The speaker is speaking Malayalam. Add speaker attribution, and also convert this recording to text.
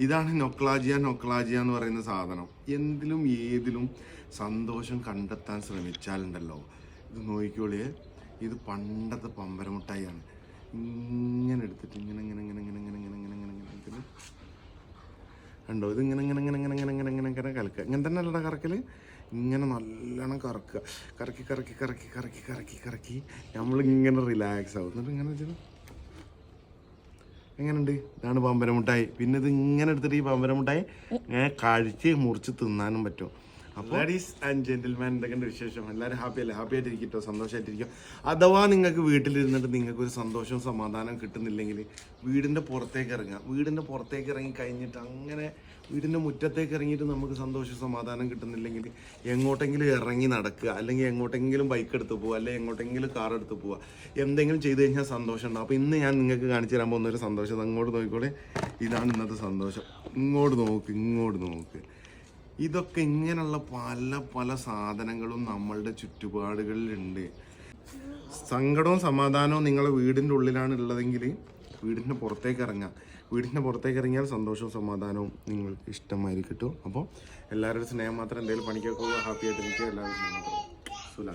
Speaker 1: ഇതാണ് നൊക്ലാജിയ എന്ന് പറയുന്ന സാധനം. എന്തിലും ഏതിലും സന്തോഷം കണ്ടെത്താൻ ശ്രമിച്ചാലുണ്ടല്ലോ, ഇത് നോക്കിക്കോളിയേ, ഇത് പണ്ടത്തെ പമ്പരമുട്ടായിയാണ്. ഇങ്ങനെ എടുത്തിട്ട് ഇങ്ങനെ ഇങ്ങനെ ഇങ്ങനെ ഇങ്ങനെ ഇങ്ങനെ ഇങ്ങനെ ഇങ്ങനെ ഇങ്ങനെ ഇങ്ങനെ ഇങ്ങനെ കണ്ടോ, ഇത് ഇങ്ങനെ ഇങ്ങനെ ഇങ്ങനെ ഇങ്ങനെ ഇങ്ങനെ ഇങ്ങനെ ഇങ്ങനെ കലക്കുക. ഇങ്ങനെ തന്നെ അല്ലടാ കറക്കൽ, ഇങ്ങനെ നല്ലോണം കറക്കുക. കറക്കി കറക്കി കറക്കി കറക്കി കറക്കി കറക്കി നമ്മളിങ്ങനെ റിലാക്സ് ആവും. എന്നിട്ട് ഇങ്ങനെ വെച്ചാൽ എങ്ങനെയുണ്ട്? ഇതാണ് പമ്പരമുട്ടായി. പിന്നെ ഇത് ഇങ്ങനെ എടുത്തിട്ട് ഈ പമ്പരമുട്ടായി ഇങ്ങനെ കഴിച്ച് മുറിച്ച് തിന്നാനും പറ്റും. അപ്പോൾ ലേഡീസ് ആൻഡ് ജെന്റിൽമാൻ, എന്തൊക്കെയുണ്ട് വിശേഷം? എല്ലാവരും ഹാപ്പി അല്ലേ? ഹാപ്പി ആയിട്ടിരിക്കട്ടോ, സന്തോഷമായിട്ടിരിക്കും. അഥവാ നിങ്ങൾക്ക് വീട്ടിലിരുന്നിട്ട് നിങ്ങൾക്കൊരു സന്തോഷവും സമാധാനം കിട്ടുന്നില്ലെങ്കിൽ വീടിൻ്റെ പുറത്തേക്ക് ഇറങ്ങുക. വീടിൻ്റെ പുറത്തേക്ക് ഇറങ്ങി കഴിഞ്ഞിട്ട് അങ്ങനെ വീടിൻ്റെ മുറ്റത്തേക്ക് ഇറങ്ങിയിട്ട് നമുക്ക് സന്തോഷവും സമാധാനം കിട്ടുന്നില്ലെങ്കിൽ എങ്ങോട്ടെങ്കിലും ഇറങ്ങി നടക്കുക, അല്ലെങ്കിൽ എങ്ങോട്ടെങ്കിലും ബൈക്ക് എടുത്ത് പോവുക, അല്ലെങ്കിൽ എങ്ങോട്ടെങ്കിലും കാർ എടുത്ത് പോവുക. എന്തെങ്കിലും ചെയ്ത് കഴിഞ്ഞാൽ സന്തോഷം ഉണ്ടാവും. അപ്പോൾ ഇന്ന് ഞാൻ നിങ്ങൾക്ക് കാണിച്ചു തരാൻ പോകുന്ന ഒരു സന്തോഷം, അങ്ങോട്ട് നോക്കിക്കോളെ. ഇതാണ് ഇന്നത്തെ സന്തോഷം. ഇങ്ങോട്ട് നോക്ക്, ഇങ്ങോട്ട് നോക്ക്. ഇതൊക്കെ ഇങ്ങനെയുള്ള പല പല സാധനങ്ങളും നമ്മളുടെ ചുറ്റുപാടുകളിലുണ്ട്. സങ്കടവും സമാധാനവും നിങ്ങളുടെ വീടിൻ്റെ ഉള്ളിലാണ് ഉള്ളതെങ്കിൽ വീടിൻ്റെ പുറത്തേക്ക് ഇറങ്ങാം. വീടിൻ്റെ പുറത്തേക്ക് ഇറങ്ങിയാൽ സന്തോഷവും സമാധാനവും നിങ്ങൾക്ക് ഇഷ്ടമായി കിട്ടും. അപ്പോൾ എല്ലാവരുടെ സ്നേഹം മാത്രം, എന്തെങ്കിലും പണിക്കൊക്കെ ഹാപ്പി ആയിട്ടിരിക്കുക. എല്ലാവരും സ്നേഹം മാത്രം. സുലാ.